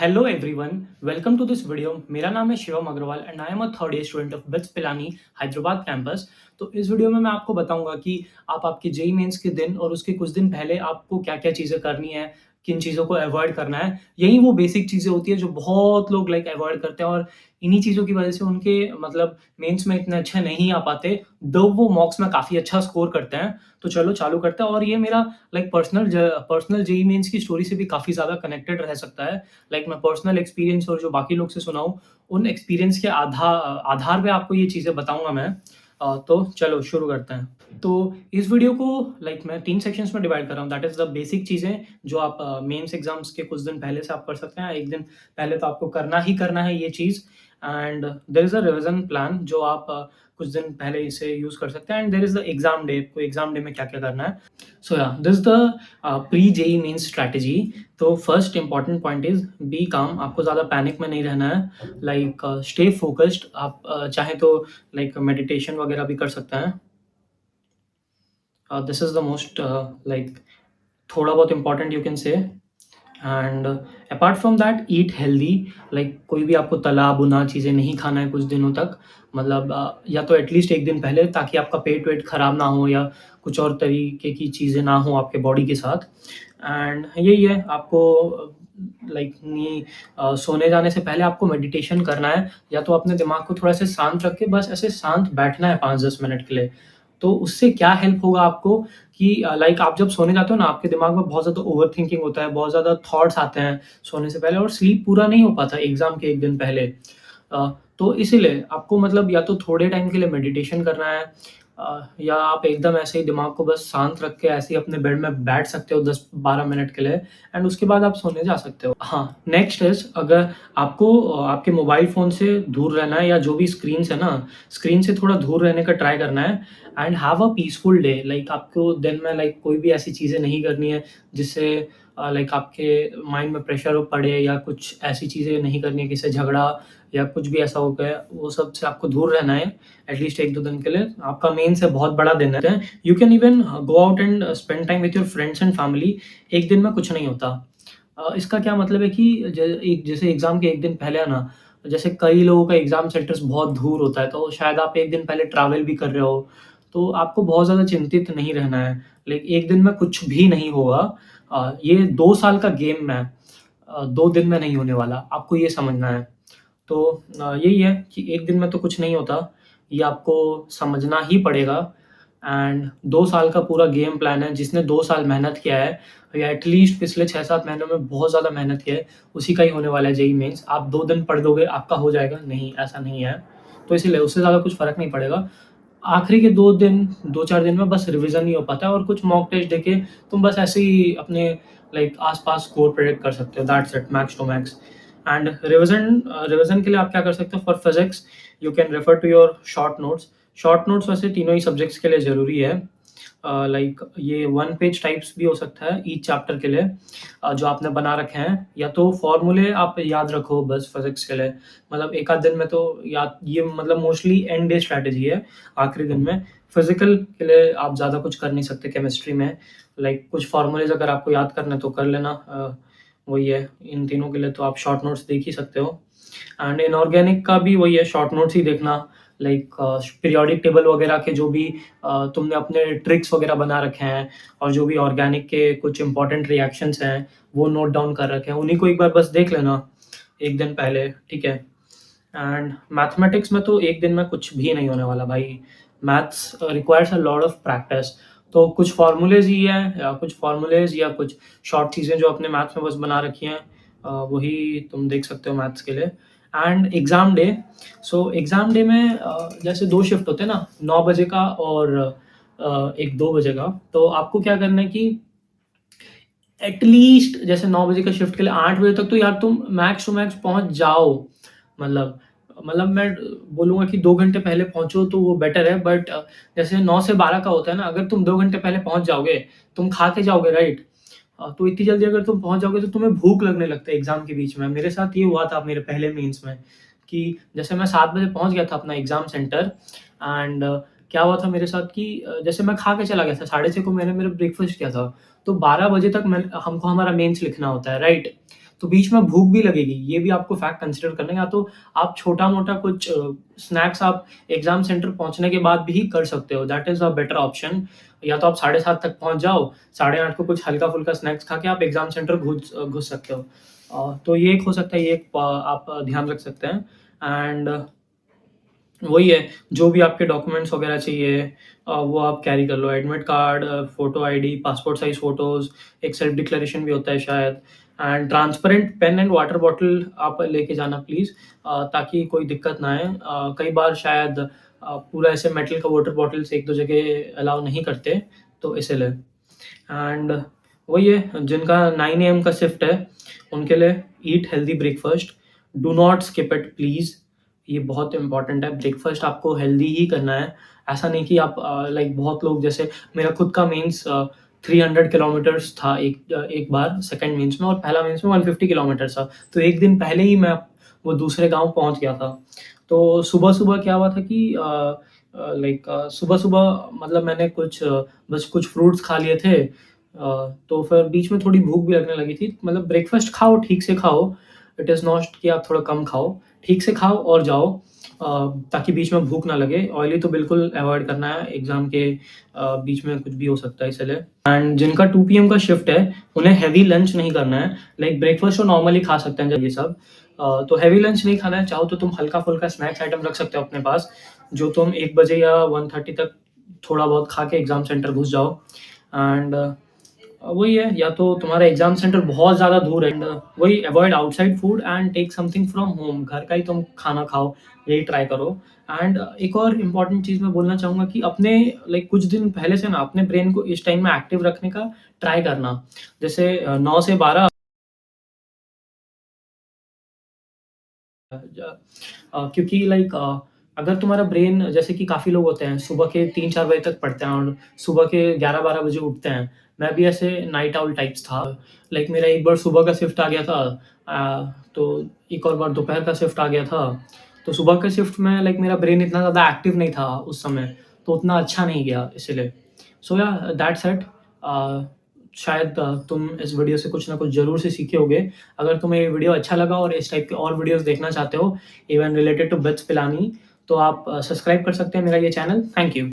Hello everyone, welcome to this video. मेरा नाम है Shivam Agarwal and I am a third year student of BITS Pilani Hyderabad campus. तो इस video में मैं आपको बताऊंगा कि आप आपके जेई मेंस के दिन और उसके कुछ दिन पहले आपको क्या-क्या चीज़ें करनी है, किन चीज़ों को अवॉइड करना है। यही वो बेसिक चीज़ें होती है जो बहुत लोग अवॉइड करते हैं और इन्हीं चीज़ों की वजह से उनके मतलब मेंस में इतने अच्छे नहीं आ पाते, दो वो मॉक्स में काफ़ी अच्छा स्कोर करते हैं। तो चलो चालू करते हैं और ये मेरा पर्सनल जेईई मेंस की स्टोरी से भी काफ़ी ज़्यादा कनेक्टेड रह सकता है। मैं पर्सनल एक्सपीरियंस और जो बाकी लोग से सुना हूँ, उन एक्सपीरियंस के आधार पे आपको ये चीज़ें बताऊँगा मैं। तो चलो शुरू करते हैं। तो इस वीडियो को मैं 3 सेक्शंस में डिवाइड कर रहा हूँ। दैट इज़ द बेसिक चीज़ें जो आप मेंस एग्ज़ाम्स के कुछ दिन पहले से आप कर सकते हैं। 1 दिन पहले तो आपको करना ही करना है ये चीज़। And there is a revision plan जो आप कुछ दिन पहले इसे यूज़ कर सकते हैं and there is the exam day, आपको एग्ज़ाम डे में क्या-क्या करना है। सो या this is the pre JEE mains strategy. तो first important point is be calm. आपको ज़्यादा पैनिक में नहीं रहना है। Stay focused. आप चाहें तो मेडिटेशन वगैरह भी कर सकते हैं। दिस इज़ द मोस्ट थोड़ा बहुत important you can say. And apart from that eat healthy. कोई भी आपको तला भुना चीज़ें नहीं खाना है कुछ दिनों तक। या तो एटलीस्ट 1 दिन पहले, ताकि आपका पेट-वेट खराब ना हो या कुछ और तरीके की चीज़ें ना हो आपके बॉडी के साथ। एंड यही है, आपको सोने जाने से पहले आपको मेडिटेशन करना है, या तो अपने दिमाग को थोड़ा-सा शांत रख के बस ऐसे शांत बैठना है 5-10 मिनट के लिए। तो उससे क्या हेल्प होगा आपको कि आप जब सोने जाते हो ना, आपके दिमाग में बहुत ज़्यादा ओवरथिंकिंग होता है, बहुत ज़्यादा थॉट्स आते हैं सोने से पहले और स्लीप पूरा नहीं हो पाता एग्ज़ाम के 1 दिन पहले। तो इसीलिए आपको या तो थोड़े टाइम के लिए मेडिटेशन करना है, या आप एकदम ऐसे ही दिमाग को बस शांत रख के ऐसे ही अपने बेड में बैठ सकते हो 10-12 मिनट के लिए एंड उसके बाद आप सोने जा सकते हो। हाँ, नेक्स्ट इज़, अगर आपको आपके मोबाइल फ़ोन से दूर रहना है या जो भी स्क्रीन्स है ना, स्क्रीन से थोड़ा दूर रहने का ट्राई करना है and have a peaceful day. आपको दिन में कोई भी ऐसी चीज़ें नहीं करनी है जिससे आपके माइंड में प्रेशर पड़े, या कुछ ऐसी चीज़ें नहीं करनी है, किसी से झगड़ा या कुछ भी ऐसा हो गया, वो सब से आपको दूर रहना है एटलीस्ट 1-2 दिन के लिए। आपका मेन से बहुत बड़ा दिन है। You can even go out and spend time with your friends and family. 1 दिन में कुछ नहीं होता। इसका क्या मतलब है कि जैसे एग्ज़ाम के 1 दिन पहले है ना, जैसे कई लोगों का एग्ज़ाम सेंटर्स बहुत दूर होता है, तो शायद आप 1 दिन पहले ट्रैवल भी कर रहे हो, तो आपको बहुत ज़्यादा चिंतित नहीं रहना है। 1 दिन में कुछ भी नहीं होगा। ये 2 साल का गेम है, 2 दिन में नहीं होने वाला, आपको ये समझना है। तो यही है कि 1 दिन में तो कुछ नहीं होता, ये आपको समझना ही पड़ेगा। एंड 2 साल का पूरा गेम प्लान है, जिसने 2 साल मेहनत किया है या एटलीस्ट पिछले 6-7 महीनों में बहुत ज़्यादा मेहनत की है, उसी का ही होने वाला है जेईई मेंस। आप 2 दिन पढ़ दोगे, आपका हो जाएगा? नहीं, ऐसा नहीं है। तो इसीलिए उससे ज़्यादा कुछ फ़र्क नहीं पड़ेगा। आखिरी के 2 दिन, 2-4 दिन में बस रिवीज़न ही हो पाता है और कुछ मॉक टेस्ट देके तुम बस ऐसे ही अपने आस-पास स्कोर प्रेडिक्ट कर सकते हो। That's it, max to max. And revision के लिए आप क्या कर सकते हो? For physics you can refer to your short notes. Short notes वैसे तीनों ही सब्जेक्ट्स के लिए ज़रूरी है। ये 1 पेज टाइप्स भी हो सकता है ईच चैप्टर के लिए, जो आपने बना रखे हैं, या तो फॉर्मूले आप याद रखो बस फिज़िक्स के लिए। एक आध दिन में तो याद, ये मोस्टली एंड डे स्ट्रैटेजी है, आखिरी दिन में। फिज़िकल के लिए आप ज़्यादा कुछ कर नहीं सकते केमिस्ट्री में। कुछ फॉर्मूलेज़ अगर आपको याद करना है तो कर लेना। वही है, इन तीनों के लिए तो आप शॉर्ट नोट्स देख ही सकते हो। एंड इनऑर्गेनिक का भी वही है, शॉर्ट नोट्स ही देखना। पीरियोडिक टेबल वगैरह के जो भी तुमने अपने ट्रिक्स वगैरह बना रखे हैं और जो भी ऑर्गेनिक के कुछ इंपॉर्टेंट रिएक्शंस हैं, वो नोट डाउन कर रखे हैं, उन्हीं को एक बार बस देख लेना 1 दिन पहले, ठीक है? एंड मैथमेटिक्स में तो 1 दिन में कुछ भी नहीं होने वाला भाई। Maths requires a lot of practice. तो कुछ फ़ॉर्मूलेज़ ही हैं, या कुछ फ़ॉर्मूलेज़ या कुछ शॉर्ट चीज़ें जो अपने मैथ्स में बस बना रखी हैं, वही तुम देख सकते हो मैथ्स के लिए। And exam day, so exam day में जैसे 2 शिफ्ट होते हैं ना, 9 बजे का और एक 2 बजे का। तो आपको क्या करना है कि एटलीस्ट जैसे 9 बजे का शिफ्ट के लिए 8 बजे तक तो यार तुम मैक्स टू मैक्स पहुँच जाओ। मतलब मैं बोलूँगा कि 2 घंटे पहले पहुँचो तो वो बेटर है, बट जैसे 9 से 12 का होता है ना, अगर तुम 2 घंटे पहले पहुँच जाओगे, तुम खा के जाओगे, राइट? तो इतनी जल्दी अगर तुम पहुँच जाओगे तो तुम्हें भूख लगने लगता है एग्ज़ाम के बीच में। मेरे साथ ये हुआ था मेरे पहले मेंस में, कि जैसे मैं 7 बजे पहुँच गया था अपना एग्ज़ाम सेंटर। एंड क्या हुआ था मेरे साथ कि जैसे मैं खा के चला गया था, साढ़े 6 को मैंने मेरा ब्रेकफ़ास्ट किया था, तो 12 बजे तक मैं हमको हमारा मेंस लिखना होता है, राइट? तो बीच में भूख भी लगेगी, ये भी आपको फैक्ट कंसिडर करना है। या तो आप छोटा-मोटा कुछ स्नैक्स आप एग्ज़ाम सेंटर पहुँचने के बाद भी कर सकते हो, that is a better option. या तो आप 7:30 तक पहुँच जाओ, 8:30 को कुछ हल्का-फुल्का स्नैक्स खा के आप एग्ज़ाम सेंटर घुस सकते हो। तो ये एक हो सकता है, ये एक आप ध्यान रख सकते हैं। एंड वही है, जो भी आपके डॉक्यूमेंट्स वगैरह चाहिए वो आप कैरी कर लो, admit card, photo ID, passport size photos, एक सेल्फ डिक्लेरेशन भी होता है शायद, and transparent pen and water bottle आप लेके जाना प्लीज़, ताकि कोई दिक्कत ना आए। कई बार शायद पूरा ऐसे मेटल का वाटर बॉटल्स 1-2 जगह अलाउ नहीं करते, तो इसीलिए। एंड वही है, जिनका 9 AM का शिफ्ट है, उनके लिए eat healthy breakfast, do not skip it please. ये बहुत इम्पोर्टेंट है, ब्रेकफ़ास्ट आपको हेल्दी ही करना है। ऐसा नहीं कि आप लाइक बहुत लोग, जैसे मेरा खुद का मेंस 300 किलोमीटर्स था एक बार सेकंड मेंस में, और पहला मेंस में 150 किलोमीटर्स था। तो 1 दिन पहले ही मैं वो दूसरे गाँव पहुँच गया था। तो सुबह-सुबह क्या हुआ था कि लाइक सुबह-सुबह मतलब मैंने बस कुछ फ्रूट्स खा लिए थे। तो फिर बीच में थोड़ी भूख भी लगने लगी थी। मतलब ब्रेकफ़ास्ट खाओ, ठीक से खाओ, इट इज़ नॉट कि आप थोड़ा कम खाओ, ठीक से खाओ और जाओ, ताकि बीच में भूख ना लगे। ऑयली तो बिल्कुल अवॉइड करना है, एग्ज़ाम के बीच में कुछ भी हो सकता है इसलिए। एंड जिनका 2 पीएम का शिफ्ट है, उन्हें हेवी लंच नहीं करना है, लाइक ब्रेकफ़ास्ट तो नॉर्मली खा सकते हैं ये सब। तो हेवी लंच नहीं खाना है, चाहो तो तुम हल्का-फुल्का स्नैक्स आइटम रख सकते हो अपने पास, जो तुम 1 बजे या 1:30 तक थोड़ा बहुत खा के एग्ज़ाम सेंटर घुस जाओ। एंड वही है, या तो तुम्हारा एग्ज़ाम सेंटर बहुत ज़्यादा दूर है, एंड वही avoid outside food and take something from home, घर का ही तुम खाना खाओ, यही ट्राई करो। एंड एक और इम्पोर्टेंट चीज़ मैं बोलना चाहूँगा कि अपने लाइक कुछ दिन पहले से ना अपने ब्रेन को इस टाइम में एक्टिव रखने का ट्राई करना। जैसे 9 से 12 क्योंकि लाइक अगर तुम्हारा ब्रेन, जैसे कि काफ़ी लोग होते हैं सुबह के 3-4 बजे तक पढ़ते हैं और सुबह के 11-12 बजे उठते हैं। मैं भी ऐसे नाइट आउल टाइप्स था। लाइक मेरा एक बार सुबह का शिफ्ट आ गया था, तो एक और बार दोपहर का शिफ्ट आ गया था। तो सुबह के शिफ्ट में लाइक मेरा ब्रेन इतना ज़्यादा एक्टिव नहीं था उस समय, तो उतना अच्छा नहीं गया इसीलिए। सो या दैट्स इट। शायद तुम इस वीडियो से कुछ ना कुछ ज़रूर से सीखे होगे। अगर तुम्हें ये वीडियो अच्छा लगा और इस टाइप के और वीडियोज़ देखना चाहते हो, even related to BITS Pilani, तो आप सब्सक्राइब कर सकते हैं मेरा ये चैनल। Thank you.